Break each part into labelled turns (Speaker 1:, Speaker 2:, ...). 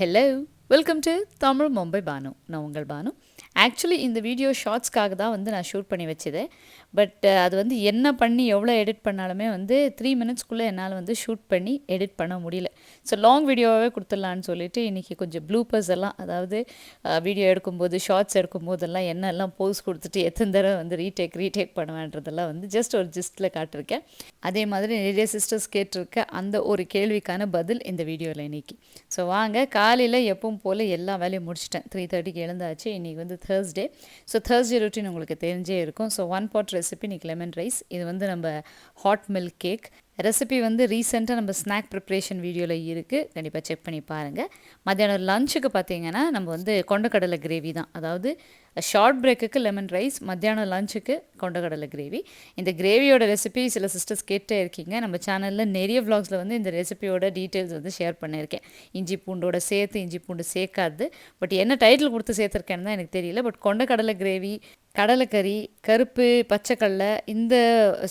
Speaker 1: Hello, welcome to Tamil Mumbai Bhanu. நான் உங்கள் Bhanu. Actually இந்த வீடியோ ஷார்ட்ஸ்க்காக தான் வந்து நான் ஷூட் பண்ணி வச்சது. பட் அது வந்து என்ன பண்ணி எவ்வளோ எடிட் பண்ணாலுமே வந்து 3 மினிட்ஸ்க்குள்ளே என்னால் வந்து ஷூட் பண்ணி எடிட் பண்ண முடியல. ஸோ லாங் வீடியோவாகவே கொடுத்துடலான்னு சொல்லிட்டு இன்றைக்கி கொஞ்சம் ப்ளூப்பர்ஸ் எல்லாம், அதாவது வீடியோ எடுக்கும்போது ஷார்ட்ஸ் எடுக்கும்போதெல்லாம் என்னெல்லாம் போஸ் கொடுத்துட்டு எத்தனை தடவை வந்து ரீடேக் பண்ணுவேன்றதெல்லாம் வந்து ஜஸ்ட் ஒரு ஜிஸ்ட்டில் காட்டிருக்கேன். அதே மாதிரி நிறைய சிஸ்டர்ஸ் கேட்டிருக்க அந்த ஒரு கேள்விக்கான பதில் இந்த வீடியோவில் இன்றைக்கி. ஸோ வாங்க, காலையில் எப்பவும் போல் எல்லா வேலையும் முடிச்சிட்டேன். 3:30க்கு எழுந்தாச்சு. இன்றைக்கி வந்து Thursday. ஸோ Thursday ரொட்டீன் உங்களுக்கு தெரிஞ்சே இருக்கும். ஸோ 1 pot ரெசிபி இன்றைக்கி லெமன் ரைஸ். இது வந்து நம்ம ஹாட் மில்க் கேக் ரெசிபி வந்து ரீசெண்டாக நம்ம ஸ்நாக் ப்ரிப்ரேஷன் வீடியோவில் இருக்குது, கண்டிப்பாக செக் பண்ணி பாருங்கள். மத்தியானம் லஞ்சுக்கு பார்த்தீங்கன்னா நம்ம வந்து கொண்டக்கடலை கிரேவி தான், அதாவது ஷார்ட் பிரேக்குக்கு லெமன் ரைஸ், மத்தியானம் லஞ்சுக்கு கொண்டக்கடலை கிரேவி. இந்த கிரேவியோட ரெசிபி சில சிஸ்டர்ஸ் கேட்டே இருக்கீங்க. நம்ம சேனலில் நிறைய vlogsல வந்து இந்த ரெசிபியோட டீட்டெயில்ஸ் வந்து ஷேர் பண்ணியிருக்கேன். இஞ்சி பூண்டோட சேர்த்து, இஞ்சி பூண்டு சேர்க்காது. பட் என்ன டைட்டில் கொடுத்து சேர்த்துருக்கேன்னு தான் எனக்கு தெரியல. பட் கொண்டக்கடலை கிரேவி, கடலைக்கறி, கருப்பு, பச்சைக்கடலை, இந்த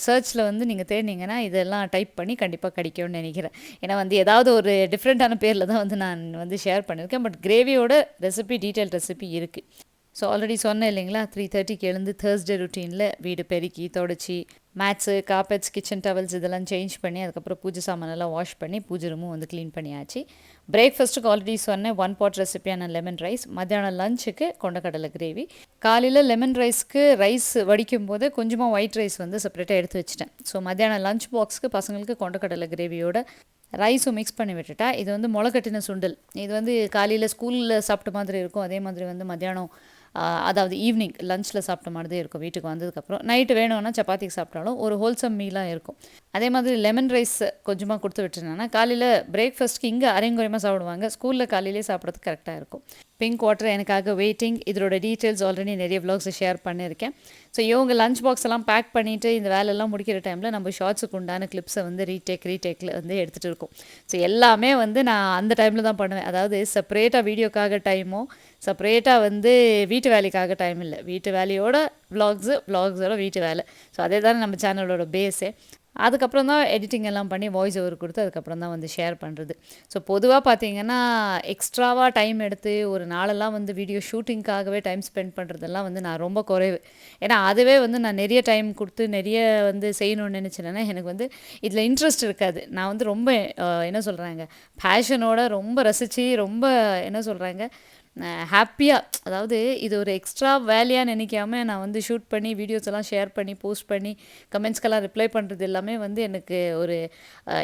Speaker 1: சர்ச்சில் வந்து நீங்கள் தேடினீங்கன்னா இதெல்லாம் டைப் பண்ணி கண்டிப்பாக கிடைக்கும்னு நினைக்கிறேன். ஏன்னா வந்து ஏதாவது ஒரு டிஃப்ரெண்ட்டான பேரில் தான் வந்து நான் வந்து ஷேர் பண்ணியிருக்கேன். பட் கிரேவியோட ரெசிபி, டீட்டெயில் ரெசிபி இருக்குது. ஸோ ஆல்ரெடி சொன்னேன் இல்லைங்களா, 3:30க்கு எழுந்து Thursday ரொட்டீனில் வீடு பெருக்கி தொடச்சி மேட்ஸு, கார்பெட்ஸ், கிச்சன் டவல்ஸ் இதெல்லாம் சேஞ்ச் பண்ணி அதுக்கப்புறம் பூஜை சாமானெல்லாம் வாஷ் பண்ணி பூஜை ரூமும் வந்து க்ளீன் பண்ணியாச்சு. பிரேக்ஃபாஸ்ட்டுக்கு ஆல்ரெடி சொன்னேன் 1 pot ரெசிபியான லெமன் ரைஸ். மத்தியானம் லஞ்சுக்கு கொண்டக்கடலை கிரேவி. காலையில் லெமன் ரைஸ்க்கு ரைஸ் வடிக்கும் போது கொஞ்சமாக ஒயிட் ரைஸ் வந்து செப்பரேட்டாக எடுத்து வச்சுட்டேன். ஸோ மத்தியானம் லஞ்ச் பாக்ஸ்க்கு பசங்களுக்கு கொண்டக்கடலை கிரேவியோட ரைஸும் மிக்ஸ் பண்ணி விட்டுட்டா. இது வந்து முளைக்கட்டின சுண்டல். இது வந்து காலையில் ஸ்கூலில் சாப்பிட்ட மாதிரி இருக்கும். அதே மாதிரி வந்து மத்தியானம் அதாவது ஈவினிங் லஞ்சில் சாப்பிட்ட மாதிரி தான் இருக்கும். வீட்டுக்கு வந்ததுக்கப்புறம் நைட்டு வேணும்னா சப்பாத்திக்கு சாப்பிட்டாலும் ஒரு ஹோல்சம் மீலாக இருக்கும். அதே மாதிரி லெமன் ரைஸ் கொஞ்சமாக கொடுத்து விட்டுருந்தேன்னா காலையில் பிரேக்ஃபாஸ்ட்டுக்கு இங்கே அரைங்குறையமாக சாப்பிடுவாங்க. ஸ்கூலில் காலையிலே சாப்பிட்றதுக்கு கரெக்டாக இருக்கும். பிங்க் வாட்டர் எனக்காக வெயிட்டிங். இதோட டீட்டெயில்ஸ் ஆல்ரெடி நிறைய vlogsஸை ஷேர் பண்ணியிருக்கேன். ஸோ இவங்க லஞ்ச் பாக்ஸ் எல்லாம் பேக் பண்ணிவிட்டு இந்த வேலையெல்லாம் முடிக்கிற டைமில் நம்ம ஷார்ட்ஸுக்கு உண்டான கிளிப்ஸை வந்து ரீடேக்கில் வந்து எடுத்துகிட்டு இருக்கோம். ஸோ எல்லாமே வந்து நான் அந்த டைமில் தான் பண்ணுவேன். அதாவது செப்பரேட்டாக வீடியோக்காக டைமோ, செப்பரேட்டாக வந்து வீட்டு வேலைக்காக டைம் இல்லை. வீட்டு வேலையோட vlogsஸோட வீட்டு வேலை. ஸோ அதே தானே நம்ம சேனலோட பேஸே. அதுக்கப்புறம் தான் எடிட்டிங் எல்லாம் பண்ணி வாய்ஸ் ஓவர் கொடுத்து அதுக்கப்புறம் தான் வந்து ஷேர் பண்ணுறது. ஸோ பொதுவாக பார்த்தீங்கன்னா எக்ஸ்ட்ராவாக டைம் எடுத்து ஒரு நாளெல்லாம் வந்து வீடியோ ஷூட்டிங்காகவே டைம் ஸ்பெண்ட் பண்ணுறதெல்லாம் வந்து நான் ரொம்ப குறைவு. ஏன்னா அதுவே வந்து நான் நிறைய டைம் கொடுத்து நிறைய வந்து செய்யணும்னு நினச்சினேன்னா எனக்கு வந்து இதில் இன்ட்ரெஸ்ட் இருக்காது. நான் வந்து ரொம்ப என்ன சொல்கிறாங்க, பேஷனோட ரொம்ப ரசித்து ரொம்ப என்ன சொல்கிறாங்க ஹாப்பியாக, அதாவது இது ஒரு எக்ஸ்ட்ரா வேலையாக நினைக்காம நான் வந்து ஷூட் பண்ணி வீடியோஸ் எல்லாம் ஷேர் பண்ணி போஸ்ட் பண்ணி கமெண்ட்ஸ்க்கெல்லாம் ரிப்ளை பண்ணுறது எல்லாமே வந்து எனக்கு ஒரு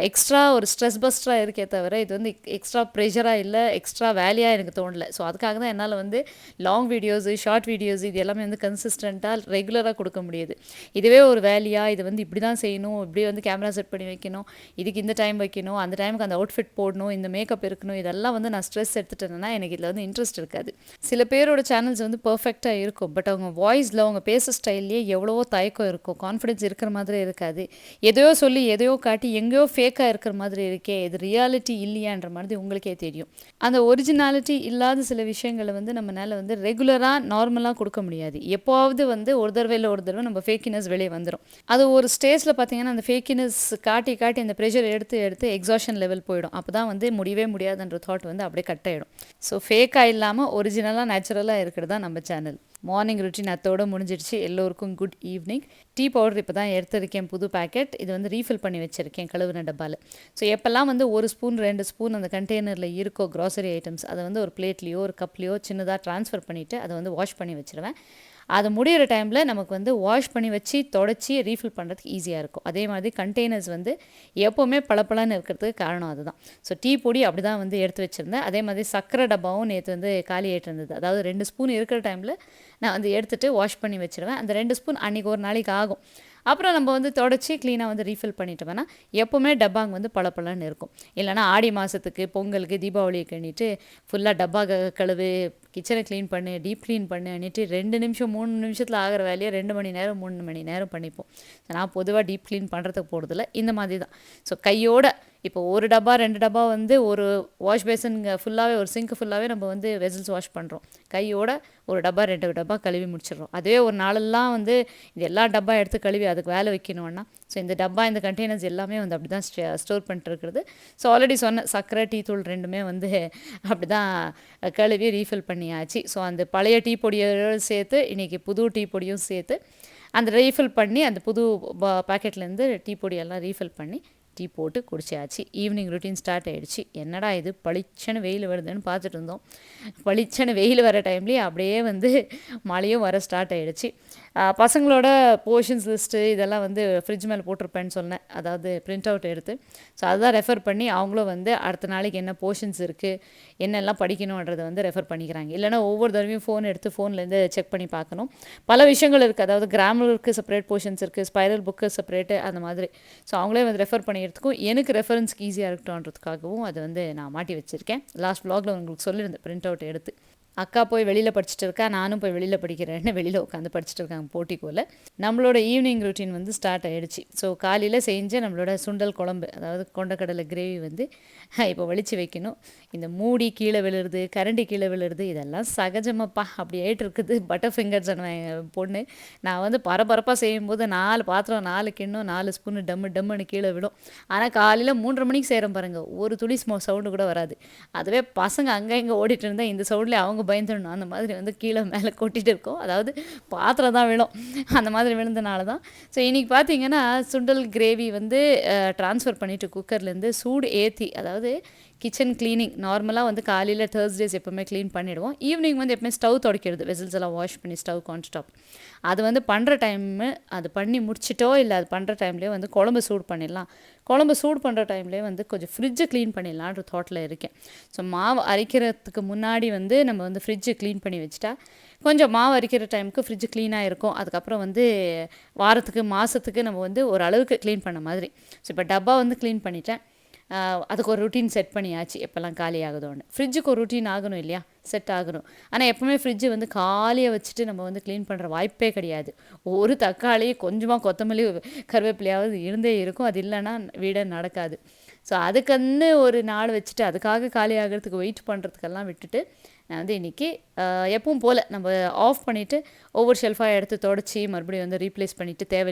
Speaker 1: எக்ஸ்ட்ரா ஒரு ஸ்ட்ரெஸ் பஸ்டராக இருக்கே தவிர இது வந்து எக்ஸ்ட்ரா ப்ரெஷராக இல்லை, எக்ஸ்ட்ரா வேலையாக எனக்கு தோணலை. ஸோ அதுக்காக தான் என்னால் வந்து லாங் வீடியோஸு, ஷார்ட் வீடியோஸ் இது எல்லாமே வந்து கன்சிஸ்டண்ட்டாக ரெகுலராக கொடுக்க முடியுது. இதுவே ஒரு வேலையாக இது வந்து இப்படி தான் செய்யணும், இப்படி வந்து கேமரா செட் பண்ணி வைக்கணும், இதுக்கு இந்த டைம் வைக்கணும், அந்த டைமுக்கு அந்த அவுட்ஃபிட் போடணும், இந்த மேக்கப் இருக்கணும், இதெல்லாம் வந்து நான் ஸ்ட்ரெஸ் எடுத்துட்டேன்னா எனக்கு இதில் வந்து இன்ட்ரெஸ்ட் இருக்காது. சில பேரோட சேனல்ஸ் வந்து பர்ஃபெக்டாக இருக்கும். பட் அவங்க வாய்ஸில், அவங்க பேச ஸ்டைல்லையே எவ்வளவோ தயக்கம் இருக்கும். கான்ஃபிடென்ஸ் இருக்கிற மாதிரி இருக்காது. எதையோ சொல்லி எதையோ காட்டி எங்கேயோ ஃபேக்காக இருக்கிற மாதிரி இருக்கே, இது ரியாலிட்டி இல்லையான்ற மாதிரி உங்களுக்கே தெரியும். அந்த ஒரிஜினாலிட்டி இல்லாத சில விஷயங்களை வந்து நம்மளால் வந்து ரெகுலராக நார்மலாக கொடுக்க முடியாது. எப்போவாவது வந்து ஒரு தடவை நம்ம ஃபேக்கினஸ் வெளியே வந்துடும். அது ஒரு ஸ்டேஜில் பார்த்தீங்கன்னா அந்த ஃபேக்கினஸ் காட்டி காட்டி அந்த ப்ரெஷர் எடுத்து எக்ஸாஷன் லெவல் போயிடும். அப்போ தான் வந்து முடியவே முடியாதுன்ற தாட் வந்து அப்படியே கட் ஆகிடும். ஸோ ஃபேக்காக இல்லாமல் ஒரிஜினலாக நேச்சுரலாக இருக்கிறது தான் நம்ம சேனல். மார்னிங் ரொட்டீன் அத்தோடு முடிஞ்சிடுச்சு. எல்லோருக்கும் குட் ஈவினிங். டீ பவுடர் இப்போ தான் எடுத்திருக்கேன், புது பேக்கெட். இது வந்து ரீஃபில் பண்ணி வச்சுருக்கேன் கழுவுன டப்பாவில். ஸோ எப்போல்லாம் வந்து 1 ஸ்பூன் 2 ஸ்பூன் அந்த கண்டெய்னரில் இருக்கோ க்ராசரி ஐட்டம்ஸ், அதை வந்து ஒரு பிளேட்லேயோ ஒரு கப்லேயோ சின்னதாக ட்ரான்ஸ்ஃபர் பண்ணிவிட்டு அதை வந்து வாஷ் பண்ணி வச்சுருவேன். அது முடிகிற டைமில் நமக்கு வந்து வாஷ் பண்ணி வச்சு தொடச்சி ரீஃபில் பண்ணுறதுக்கு ஈஸியாக இருக்கும். அதே மாதிரி கண்டெய்னர்ஸ் வந்து எப்போவுமே பளபளன்னு இருக்கிறதுக்கு காரணம் அதுதான். ஸோ டீ பொடி அப்படி தான் வந்து எடுத்து வச்சுருந்தேன். அதே மாதிரி சர்க்கரை டப்பாவும் நேற்று வந்து காலி ஆகிட்டு இருந்தது. அதாவது 2 ஸ்பூன் இருக்கிற டைமில் நான் வந்து எடுத்துகிட்டு வாஷ் பண்ணி வச்சுருவேன். அந்த 2 ஸ்பூன் அன்றைக்கி ஒரு நாளைக்கு ஆகும். அப்புறம் நம்ம வந்து தொடச்சி க்ளீனாக வந்து ரீஃபில் பண்ணிட்டோம்னா எப்போவுமே டப்பாங்க வந்து பளபளன்னு இருக்கும். இல்லைனா ஆடி மாதத்துக்கு, பொங்கலுக்கு, தீபாவளிக்கு எண்ணிட்டு ஃபுல்லாக டப்பா கழுவு, கிச்சனை க்ளீன் பண்ணு, டீப் க்ளீன் பண்ணு அன்னிட்டு 2 நிமிஷம் 3 நிமிஷத்தில் ஆகிற வேலையை 2 மணி நேரம் 3 மணி நேரம் பண்ணிப்போம். நான் பொதுவாக டீப் க்ளீன் பண்ணுறதுக்கு போகிறதில்ல, இந்த மாதிரி தான். ஸோ கையோட இப்போ ஒரு டப்பா 2 டப்பா வந்து ஒரு வாஷ் பேசன் ஃபுல்லாகவே ஒரு சிங்க் ஃபுல்லாகவே நம்ம வந்து வெசல்ஸ் வாஷ் பண்ணுறோம். கையோட ஒரு டப்பா 2 டப்பா கழுவி முடிச்சிடுறோம். அதுவே ஒரு நாளெல்லாம் வந்து இது எல்லா டப்பா எடுத்து கழுவி அதுக்கு வேலை வைக்கணும்னா, ஸோ இந்த டப்பா இந்த கண்டெய்னர்ஸ் எல்லாமே வந்து அப்படி தான் ஸ்டோர் பண்ணிட்டு இருக்கிறது. ஸோ ஆல்ரெடி சொன்ன சர்க்கரை டீ தூள் ரெண்டுமே வந்து அப்படி தான் கழுவி ரீஃபில் பண்ணியாச்சு. ஸோ அந்த பழைய டீ பொடியோடு சேர்த்து இன்றைக்கி புது டீ பொடியும் சேர்த்து அந்த ரீஃபில் பண்ணி அந்த புது பாக்கெட்லேருந்து டீ பொடியெல்லாம் ரீஃபில் பண்ணி டீ போட்டு குடிச்சாச்சு. ஈவினிங் ரொட்டீன் ஸ்டார்ட் ஆகிடுச்சு. என்னடா இது பளிச்சன்னு வெயில் வருதுன்னு பார்த்துட்டு இருந்தோம். பளிச்சன்னு வெயில் வர டைம்லேயே அப்படியே வந்து மழையும் வர ஸ்டார்ட் ஆகிடுச்சு. பசங்களோட போர்ஷன்ஸ் லிஸ்ட்டு இதெல்லாம் வந்து ஃப்ரிட்ஜ் மேலே போட்டிருப்பேன்னு சொன்னேன். அதாவது பிரிண்ட் அவுட் எடுத்து ஸோ அதுதான் ரெஃபர் பண்ணி அவங்களும் வந்து அடுத்த நாளைக்கு என்ன போர்ஷன்ஸ் இருக்குது என்னெல்லாம் படிக்கணுன்றதை வந்து ரெஃபர் பண்ணிக்கிறாங்க. இல்லைனா ஒவ்வொரு தடவையும் ஃபோன் எடுத்து ஃபோன்லேருந்து செக் பண்ணி பார்க்கணும். பல விஷயங்கள் இருக்குது. அதாவது கிராமருக்கு செப்பரேட் போர்ஷன்ஸ் இருக்குது, ஸ்பைரல் புக்கு செப்பரேட்டு அந்த மாதிரி. ஸோ அவங்களே வந்து ரெஃபர் பண்ணிக்கிறதுக்கும் எனக்கு ரெஃபரன்ஸ்க்கு ஈஸியாக இருக்கட்டும்ன்றதுக்காகவும் அதை வந்து நான் மாட்டி வச்சுருக்கேன். லாஸ்ட் வ்ளாகில் உங்களுக்கு சொல்லியிருந்தேன் பிரிண்ட் அவுட் எடுத்து. அக்கா போய் வெளியில் படிச்சுட்டு இருக்கா, நானும் போய் வெளியில் படிக்கிறேன்னு வெளியில் உட்காந்து படிச்சுட்டு இருக்காங்க போட்டிக்கோல. நம்மளோட ஈவினிங் ரொட்டீன் வந்து ஸ்டார்ட் ஆகிடுச்சு. ஸோ காலையில் செஞ்ச நம்மளோட சுண்டல் குழம்பு, அதாவது கொண்டக்கடலை கிரேவி வந்து இப்போ வலிச்சு வைக்கணும். இந்த மூடி கீழே விழுறது, கரண்டி கீழே விழுறது இதெல்லாம் சகஜமாப்பா, அப்படி ஆகிட்டு இருக்குது. பட்டர் ஃபிங்கர்ஸ் பொண்ணு நான் வந்து பரபரப்பாக செய்யும்போது 4 பாத்திரம் 4 கிண்ணம் 4 ஸ்பூனு டம்முன்னு கீழே விடும். ஆனால் காலையில் 3:30 மணிக்கு செய்கிறோம் பாருங்கள், ஒரு துளி சவுண்டு கூட வராது. அதுவே பசங்க அங்கே இங்கே ஓடிட்டு இருந்தால் இந்த சவுண்டில் அவங்க பயந்துடணும். அந்த மாதிரி வந்து கீழே மேலே கொட்டிகிட்டு இருக்கோம். அதாவது பாத்திரம் தான் விழும், அந்த மாதிரி விழுந்தனால தான். ஸோ இன்றைக்கி பார்த்தீங்கன்னா சுண்டல் கிரேவி வந்து ட்ரான்ஸ்ஃபர் பண்ணிவிட்டு குக்கர்லேருந்து சூடு ஏற்றி, அதாவது கிச்சன் க்ளீனிங் நார்மலாக வந்து காலையில் Thursdays எப்போவுமே க்ளீன் பண்ணிவிடுவோம். ஈவினிங் வந்து எப்பவுமே ஸ்டவ் துடைக்கிறது, வெசல்ஸ் எல்லாம் வாஷ் பண்ணி ஸ்டவ் கான்ஸ்டாப் அது வந்து பண்ணுற டைமு அது பண்ணி முடிச்சிட்டோ இல்லை அது பண்ணுற டைம்லேயே வந்து குழம்பு சூடு பண்ணிடலாம். குழம்பு சூடு பண்ணுற டைம்லேயே வந்து கொஞ்சம் ஃப்ரிட்ஜை க்ளீன் பண்ணிடலான்ற தாட்டில் இருக்கேன். ஸோ மாவு அரைக்கிறதுக்கு முன்னாடி வந்து நம்ம வந்து ஃப்ரிட்ஜை க்ளீன் பண்ணி வச்சுட்டா கொஞ்சம் மாவு அரைக்கிற டைமுக்கு ஃப்ரிட்ஜ் க்ளீனாக இருக்கும். அதுக்கப்புறம் வந்து வாரத்துக்கு மாதத்துக்கு நம்ம வந்து ஒரு அளவுக்கு க்ளீன் பண்ண மாதிரி. ஸோ இப்போ டப்பா வந்து க்ளீன் பண்ணிட்டேன். அதுக்கு ஒரு ருட்டீன் செட் பண்ணியாச்சு. எப்போல்லாம் காலி ஆகுதோன்னு ஃப்ரிட்ஜுக்கு ஒரு ருட்டீன் ஆகணும் இல்லையா, செட் ஆகணும். ஆனால் எப்போவுமே ஃப்ரிட்ஜு வந்து காலியாக வச்சுட்டு நம்ம வந்து க்ளீன் பண்ணுற வாய்ப்பே கிடையாது. ஒரு தக்காளி கொஞ்சமாக கொத்தமல்லி கருவேப்பிலையாவது இருந்தே இருக்கும். அது இல்லைன்னா வீடே நடக்காது. ஸோ அதுக்குன்னு ஒரு நாள் வச்சுட்டு அதுக்காக காலி ஆகிறதுக்கு வெயிட் பண்ணுறதுக்கெல்லாம் விட்டுட்டு நான் வந்து இன்றைக்கி எப்பவும் போல் நம்ம ஆஃப் பண்ணிவிட்டு ஒவ்வொரு ஷெல்ஃபாக எடுத்து தொடச்சி மறுபடியும் வந்து ரீப்ளேஸ் பண்ணிவிட்டு தேவை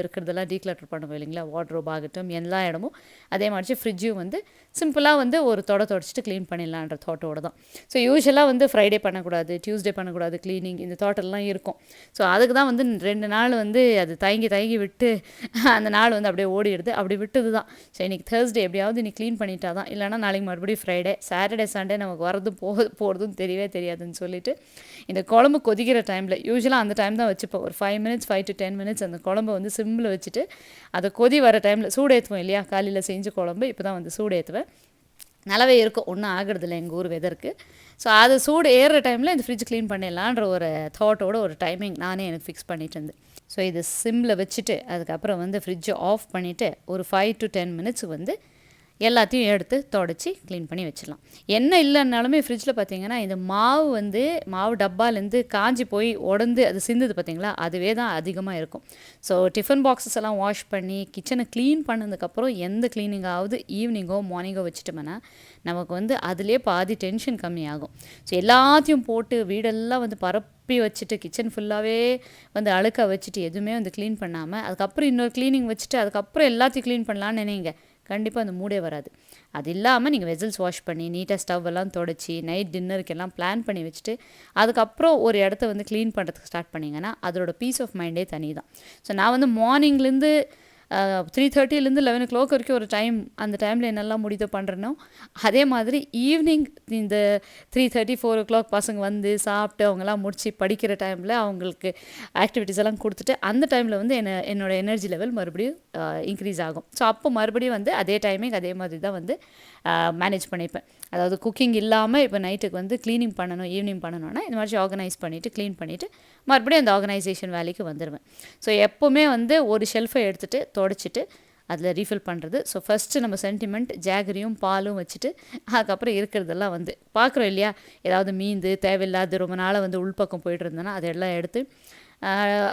Speaker 1: இருக்கிறதெல்லாம் டீக்ளட்டர் பண்ணுவோம் இல்லைங்களா, வார்ட்ரோப் ஆகட்டும் எல்லா இடமும். அதே மாதிரி ஃப்ரிட்ஜும் வந்து சிம்பிளாக வந்து ஒரு தொடச்சிட்டு க்ளீன் பண்ணிடலான்ற தாட்டோடு தான். ஸோ யூஸ்வலாக வந்து ஃப்ரைடே பண்ணக்கூடாது, டியூஸ்டே பண்ணக்கூடாது க்ளீனிங், இந்த தாட்டெல்லாம் இருக்கும். ஸோ அதுக்கு தான் வந்து 2 நாள் வந்து அது தயங்கி விட்டு அந்த நாள் வந்து அப்படியே ஓடிடுது. அப்படி விட்டது தான். ஸோ இன்றைக்கி Thursday எப்படியாவது இன்னைக்கு க்ளீன் பண்ணிட்டா தான், இல்லைனா நாளைக்கு மறுபடியும் ஃப்ரைடே, சாட்டர்டே சண்டே நமக்கு வரதும் போகிறதும் தெரியவே தெரியாதுன்னு சொல்லிட்டு இந்த குழம்பு கொதிக்கிற டைமில் யூஸ்வலாக அந்த டைம் தான் வச்சுப்போம். ஒரு 5 minutes 5 to 10 minutes அந்த குழம்பை வந்து சிம்மில் வச்சுட்டு அதை கொதி வர டைமில் சூடு ஏற்றுவோம் இல்லையா, காலையில் செஞ்ச குழம்பு இப்போ தான் வந்து சூடு ஏற்றுவேன். நல்லாவே இருக்கும், ஒன்றும் ஆகிறதில்ல எங்கள் ஊர் வெதருக்கு. ஸோ அது சூடு ஏறுற டைமில் இந்த ஃப்ரிட்ஜ் க்ளீன் பண்ணிடலான்ற ஒரு தாட்டோட ஒரு டைமிங் நானே எனக்கு ஃபிக்ஸ் பண்ணிட்டு இருந்தேன். ஸோ இது சிம்மில் வச்சுட்டு அதுக்கப்புறம் வந்து ஃப்ரிட்ஜை ஆஃப் பண்ணிவிட்டு ஒரு 5 to 10 minutes வந்து எல்லாத்தையும் எடுத்து தொடச்சி க்ளீன் பண்ணி வச்சிடலாம். என்ன இல்லைன்னாலுமே ஃப்ரிட்ஜில் பார்த்தீங்கன்னா இந்த மாவு டப்பாலேருந்து காஞ்சி போய் உடந்து அது சிந்துது பார்த்தீங்களா, அதுவே தான் அதிகமாக இருக்கும். ஸோ டிஃபன் பாக்ஸஸ் எல்லாம் வாஷ் பண்ணி கிச்சனை க்ளீன் பண்ணதுக்கப்புறம் எந்த க்ளீனிங்காவது ஈவினிங்கோ மார்னிங்கோ வச்சுட்டோம்னா நமக்கு வந்து அதுலேயே பாதி டென்ஷன் கம்மியாகும். ஸோ எல்லாத்தையும் போட்டு வீடெல்லாம் வந்து பரப்பி வச்சுட்டு கிச்சன் ஃபுல்லாகவே வந்து அழுக்க வச்சுட்டு எதுவுமே வந்து க்ளீன் பண்ணாமல் அதுக்கப்புறம் இன்னொரு க்ளீனிங் வச்சுட்டு அதுக்கப்புறம் எல்லாத்தையும் க்ளீன் பண்ணலான்னு நினைங்க, கண்டிப்பாக அந்த மூடே வராது. அது இல்லாமல் நீங்கள் வெசல்ஸ் வாஷ் பண்ணி நீட்டாக ஸ்டவ் எல்லாம் தொடச்சி நைட் டின்னருக்கெல்லாம் பிளான் பண்ணி வச்சுட்டு அதுக்கப்புறம் ஒரு இடத்த வந்து க்ளீன் பண்ணுறதுக்கு ஸ்டார்ட் பண்ணிங்கன்னா அதோட பீஸ் ஆஃப் மைண்டே தனி தான். ஸோ நான் வந்து மார்னிங்லேருந்து 3:30லேருந்து 11 o'clock வரைக்கும் ஒரு டைம், அந்த டைமில் என்னெல்லாம் முடிதோ பண்ணுறனோ அதே மாதிரி ஈவினிங் இந்த 3:30 4 o'clock பசங்க வந்து சாப்பிட்டு அவங்கெல்லாம் முடித்து படிக்கிற டைமில் அவங்களுக்கு ஆக்டிவிட்டீஸ் எல்லாம் கொடுத்துட்டு அந்த டைமில் வந்து என்னோடய எனர்ஜி லெவல் மறுபடியும் இன்க்ரீஸ் ஆகும். ஸோ அப்போ மறுபடியும் வந்து அதே டைமிங் அதே மாதிரி தான் வந்து மேனேஜ் பண்ணிப்பேன். அதாவது குக்கிங் இல்லாமல் இப்போ நைட்டுக்கு வந்து க்ளீனிங் பண்ணணும், ஈவினிங் பண்ணணும்னா இந்த மாதிரி ஆர்கனைஸ் பண்ணிவிட்டு க்ளீன் பண்ணிவிட்டு மறுபடியும் அந்த ஆர்கனைசேஷன் வேலைக்கு வந்துடுவேன். ஸோ எப்போவுமே வந்து ஒரு ஷெல்ஃபை எடுத்துகிட்டு தொடச்சிட்டு அதில் ரீஃபில் பண்ணுறது. ஸோ ஃபஸ்ட்டு நம்ம சென்டிமெண்ட் ஜாகரியும் பாலும் வச்சுட்டு அதுக்கப்புறம் இருக்கிறதெல்லாம் வந்து பார்க்குறோம் இல்லையா, ஏதாவது மீந்து தேவையில்லாத ரொம்ப நாளாக வந்து உள்பக்கம் போய்ட்டு இருந்தோன்னா அதெல்லாம் எடுத்து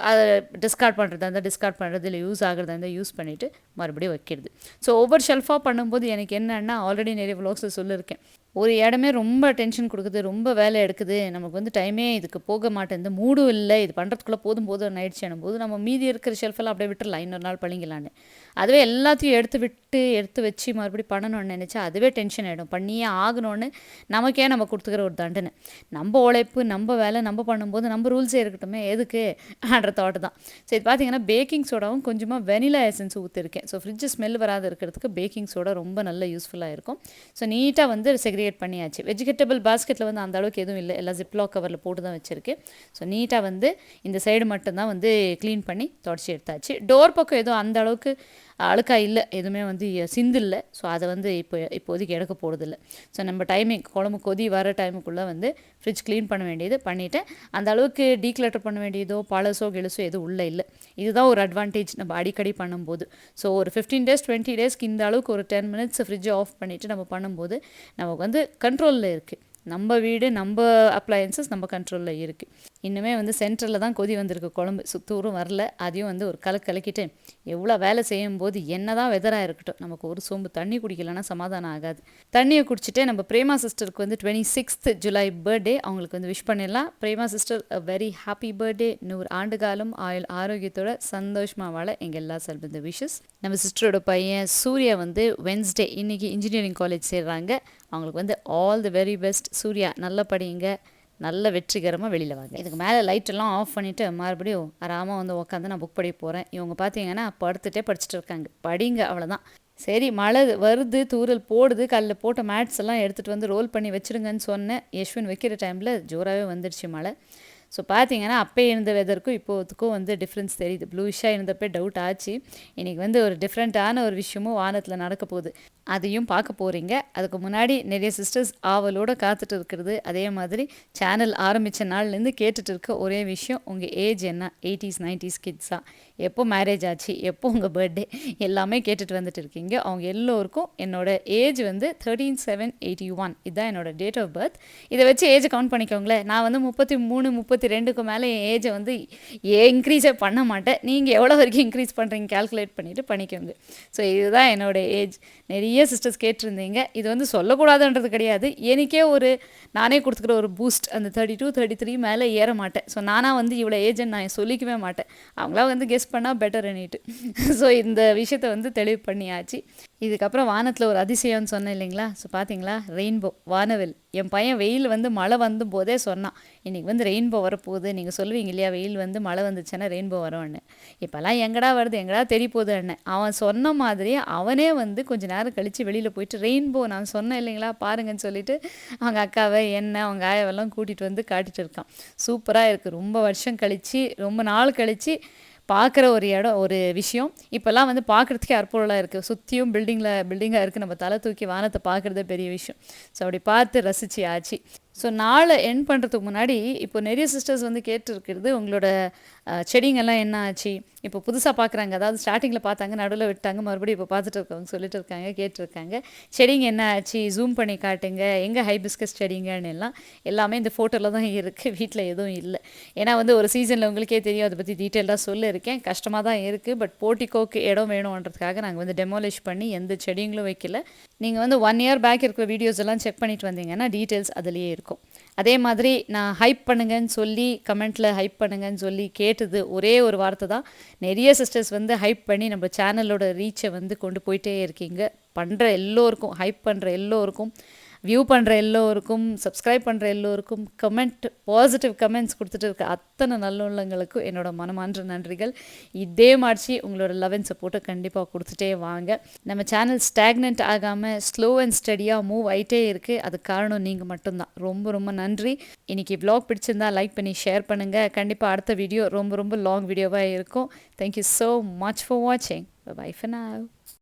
Speaker 1: அதை டிஸ்கார்ட் பண்ணுறதா இருந்தால் டிஸ்கார்ட் பண்ணுறது, இல்லை யூஸ் ஆகிறதா இருந்தால் யூஸ் பண்ணிவிட்டு மறுபடியும் வைக்கிறது. ஸோ ஒவ்வொரு ஷெல்ஃபாக பண்ணும்போது எனக்கு என்னன்னா, ஆல்ரெடி நிறைய வ்ளாக்ஸில் சொல்லியிருக்கேன், ஒரு இடமே ரொம்ப டென்ஷன் கொடுக்குது, ரொம்ப வேலை எடுக்குது, நமக்கு வந்து டைமே இதுக்கு போக மாட்டேங்குது, மூடும் இல்லை, இது பண்ணுறதுக்குள்ளே போதும் ஆயிடுச்சு போது நம்ம மீதி இருக்கிற ஷெல்ஃபெல்லாம் அப்படியே விட்டுறலாம், இன்னொரு நாள் பண்ணிக்கலான்னு. அதுவே எல்லாத்தையும் எடுத்து வச்சு மறுபடியும் பண்ணணும்னு நினச்சா அதுவே டென்ஷன் ஆகிடும். பண்ணியே ஆகணும்னு நமக்கே நம்ம கொடுத்துக்கிற ஒரு தண்டனை. நம்ம உழைப்பு, நம்ம வேலை, நம்ம பண்ணும்போது நம்ம ரூல்ஸே இருக்கட்டுமே, எதுக்கு ஆடுற தாட்டு தான். ஸோ இது பார்த்தீங்கன்னா பேக்கிங் சோடாவும் கொஞ்சமாக வெனிலா எசன்ஸ் ஊற்றிருக்கேன். ஸோ ஃப்ரிட்ஜ் ஸ்மெல் வராது இருக்கிறதுக்கு பேக்கிங் சோடா ரொம்ப நல்ல யூஸ்ஃபுல்லாக இருக்கும். ஸோ நீட்டாக வந்து செக்ரிகேட் பண்ணியாச்சு. வெஜிடபிள் பாஸ்கெட்டில் வந்து அந்த அளவுக்கு எதுவும் இல்லை, எல்லாம் ஜிப்லாக் கவரில் போட்டு தான் வச்சுருக்கேன். ஸோ நீட்டாக வந்து இந்த சைடு மட்டும்தான் வந்து க்ளீன் பண்ணி தொடச்சி எடுத்தாச்சு. டோர் பக்கம் எதுவும் அந்த அளவுக்கு அழுக்காக இல்லை, எதுவுமே வந்து சிந்து இல்லை. ஸோ அதை வந்து இப்போதைக்கு எடுக்க போகிறதில்ல. ஸோ நம்ம டைமிங் குழம்பு கொதி வர டைமுக்குள்ளே வந்து ஃப்ரிட்ஜ் க்ளீன் பண்ண வேண்டியது பண்ணிவிட்டேன். அந்த அளவுக்கு டீக்ளட்டர் பண்ண வேண்டியதோ பழசோ கிழசோ எதுவும் உள்ளே இல்லை. இதுதான் ஒரு அட்வான்டேஜ் நம்ம அடிக்கடி பண்ணும்போது. ஸோ ஒரு 15 டேஸ் 20 டேஸ்க்கு இந்த அளவுக்கு ஒரு 10 மினிட்ஸ் ஃப்ரிட்ஜை ஆஃப் பண்ணிவிட்டு நம்ம பண்ணும்போது நமக்கு வந்து கண்ட்ரோலில் இருக்குது. நம்ம வீடு, நம்ம அப்ளையன்சஸ் நம்ம கண்ட்ரோலில் இருக்குது. இன்னுமே வந்து சென்டரில் தான் கொதி வந்திருக்கு, குழம்பு சுத்தூரும் வரல. அதையும் வந்து ஒரு கலக்கிட்டு எவ்வளோ வேலை செய்யும்போது என்ன தான் வெதராக இருக்கட்டும், நமக்கு ஒரு சோம்பு தண்ணி குடிக்கலன்னா சமாதானம் ஆகாது. தண்ணியை குடிச்சிட்டே நம்ம பிரேமா சிஸ்டருக்கு வந்து 26th ஜூலை பர்த்டே, அவங்களுக்கு வந்து விஷ் பண்ணிடலாம். Prema sister, a very happy birthday. 100 ஆண்டு காலம் ஆரோக்கியத்தோட சந்தோஷமாக வாழ எங்கள் எல்லா சார்பில் இந்த விஷஸ். நம்ம சிஸ்டரோட பையன் சூர்யா வந்து வென்ஸ்டே இன்னைக்கு இன்ஜினியரிங் காலேஜ் சேர்றாங்க. அவங்களுக்கு வந்து all the very best. Surya நல்லா படிங்க, நல்ல வெற்றிகரமாக வெளியில் வாங்க. இதுக்கு மேலே லைட்டெல்லாம் ஆஃப் பண்ணிவிட்டு மறுபடியும் ஆறாமல் வந்து உட்காந்து நான் புக் படிக்க போகிறேன். இவங்க பார்த்தீங்கன்னா படுத்துகிட்டே படிச்சுட்டு இருக்காங்க. படிங்க, அவ்வளோதான். சரி, மழை வருது, தூரல் போடுது, காலையில் போட்ட மேட்ஸ் எல்லாம் எடுத்துகிட்டு வந்து ரோல் பண்ணி வச்சுருங்கன்னு சொன்னேன். யஷ்வின் வைக்கிற டைமில் ஜோராகவே வந்துடுச்சு மழை. ஸோ பார்த்தீங்கன்னா அப்போ இருந்த வெதருக்கும் இப்போதுக்கும் வந்து டிஃப்ரென்ஸ் தெரியுது. ப்ளூஷாக இருந்தப்போ டவுட் ஆச்சு. இன்றைக்கி வந்து ஒரு டிஃப்ரெண்ட்டான ஒரு விஷயமும் வானத்தில் நடக்க போகுது, அதையும் பார்க்க போகிறீங்க. அதுக்கு முன்னாடி நிறைய சிஸ்டர்ஸ் ஆவலோடு காத்துட்டு இருக்கிறது, அதே மாதிரி சேனல் ஆரம்பித்த நாள்லேருந்து கேட்டுட்டு இருக்க ஒரே விஷயம், உங்கள் ஏஜ் என்ன? 80s 90s கிட்ஸா? எப்போ மேரேஜ் ஆச்சு? எப்போ உங்கள் பர்த்டே? எல்லாமே கேட்டுட்டு வந்துட்டு இருக்கீங்க. அவங்க எல்லோருக்கும் என்னோடய ஏஜ் வந்து 13/7/81. இதுதான் என்னோடய டேட் ஆஃப் பர்த். இதை வச்சு ஏஜ் கவுண்ட் பண்ணிக்கோங்களேன். நான் வந்து 33 32க்கு மேலே என் ஏஜை வந்து இன்க்ரீஸே பண்ண மாட்டேன். நீங்கள் எவ்வளோ வரைக்கும் இன்க்ரீஸ் பண்ணுறீங்க கால்குலேட் பண்ணிவிட்டு பண்ணிக்கோங்க. ஸோ இதுதான் என்னோடய ஏஜ். நிறைய சிஸ்டர்ஸ் கேட்டிருந்தீங்க. இது வந்து சொல்லக்கூடாதுன்றது கிடையாது, எனக்கே ஒரு நானே கொடுத்துக்கிற ஒரு பூஸ்ட். அந்த 32 33 மேலே ஏற மாட்டேன். ஸோ நானாக வந்து இவ்வளோ ஏஜ்ன்னு நான் சொல்லிக்கவே மாட்டேன். அவங்களா வந்து கெஸ் பண்ணால் பெட்டர் எனிட்டு. ஸோ இந்த விஷயத்தை வந்து தெளிவு பண்ணியாச்சு. இதுக்கப்புறம் வானத்தில் ஒரு அதிசயம்னு சொன்னேன் இல்லைங்களா? ஸோ பார்த்தீங்களா, ரெயின்போ, வானவில். என் பையன் வெயில் வந்து மழை வந்து போதே சொன்னான், இன்றைக்கி வந்து ரெயின்போ வரப்போகுது. நீங்கள் சொல்லுவீங்க இல்லையா, வெயில் வந்து மழை வந்துச்சுன்னா ரெயின்போ வரும்னு. இப்போல்லாம் எங்கடா வருது, எங்கடா தெரிய போகுது அண்ணன். அவன் சொன்ன மாதிரி அவனே வந்து கொஞ்சம் நேரம் கழித்து வெளியில் போயிட்டு ரெயின்போ நான் சொன்னேன் இல்லைங்களா பாருங்கன்னு சொல்லிட்டு அவங்க அக்காவை என்ன அவங்க ஆயாவெல்லாம் கூட்டிகிட்டு வந்து காட்டிகிட்டு இருக்கான். சூப்பராக இருக்குது. ரொம்ப வருஷம் கழித்து, ரொம்ப நாள் கழித்து பார்க்குற ஒரு இடம், ஒரு விஷயம். இப்போல்லாம் வந்து பார்க்குறதுக்கே அற்புதமாக இருக்குது. சுற்றியும் பில்டிங்காக இருக்குது. நம்ம தலை தூக்கி வானத்தை பார்க்குறதே பெரிய விஷயம். ஸோ அப்படி பார்த்து ரசிச்சு ஆச்சு. ஸோ நாளை எண்ட் பண்ணுறதுக்கு முன்னாடி இப்போ நிறைய சிஸ்டர்ஸ் வந்து கேட்டுருக்கிறது, உங்களோட செடிங்கெல்லாம் என்ன ஆச்சு? இப்போ புதுசாக பார்க்குறாங்க, அதாவது ஸ்டார்டிங்கில் பார்த்தாங்க, நடுவில் விட்டாங்க, மறுபடியும் இப்போ பார்த்துட்டு இருக்கவங்க சொல்லிட்டு இருக்காங்க, கேட்டிருக்காங்க, செடிங்க என்ன ஆச்சு, ஜூம் பண்ணி காட்டுங்க, எங்கே ஹைபிஸ்கஸ் செடிங்கன்னு எல்லாமே இந்த ஃபோட்டோவில் தான் இருக்குது, வீட்டில் எதுவும் இல்லை. ஏன்னா வந்து ஒரு சீசனில் உங்களுக்கே தெரியும், அதை பற்றி டீட்டெயிலாக சொல்லியிருக்கேன். கஷ்டமாக தான் இருக்குது. பட் போர்ட்டிகோக்கு இடம் வேணுன்றதுக்காக நாங்கள் வந்து டெமோலிஷ் பண்ணி எந்த செடிங்களும் வைக்கல. நீங்கள் வந்து 1 இயர் பேக் இருக்கிற வீடியோஸ் எல்லாம் செக் பண்ணிட்டு வந்தீங்கன்னா டீட்டெயில்ஸ் அதிலேயே இருக்கும். அதே மாதிரி நான் ஹைப் பண்ணுங்கன்னு சொல்லி கமெண்ட்டில் ஹைப் பண்ணுங்கன்னு சொல்லி கேட்டது ஒரே ஒரு வார்த்தை தான். நிறைய சிஸ்டர்ஸ் வந்து ஹைப் பண்ணி நம்ம சேனலோட ரீச்சை வந்து கொண்டு போயிட்டே இருக்கீங்க. பண்ணுற எல்லோருக்கும், ஹைப் பண்ணுற எல்லோருக்கும், வியூ பண்ணுற எல்லோருக்கும், சப்ஸ்கிரைப் பண்ணுற எல்லோருக்கும், பாசிட்டிவ் கமெண்ட்ஸ் கொடுத்துட்டு இருக்க அத்தனை நல்லுள்ளங்களுக்கும் என்னோட மனமான்ற நன்றிகள். இதே மாதிரி உங்களோட லவ் அண்ட் சப்போர்ட்டை கண்டிப்பாக கொடுத்துட்டே வாங்க. நம்ம சேனல் ஸ்டாக்னன்ட் ஆகாமல் ஸ்லோ அண்ட் ஸ்டடியாக மூவ் ஆகிட்டே இருக்குது. அது காரணம் நீங்கள் மட்டும்தான். ரொம்ப ரொம்ப நன்றி. இன்றைக்கி vlog பிடிச்சிருந்தா லைக் பண்ணி ஷேர் பண்ணுங்கள். கண்டிப்பாக அடுத்த வீடியோ ரொம்ப ரொம்ப லாங் வீடியோவாக இருக்கும். தேங்க்யூ ஸோ மச் ஃபார் வாட்சிங். Bye for now.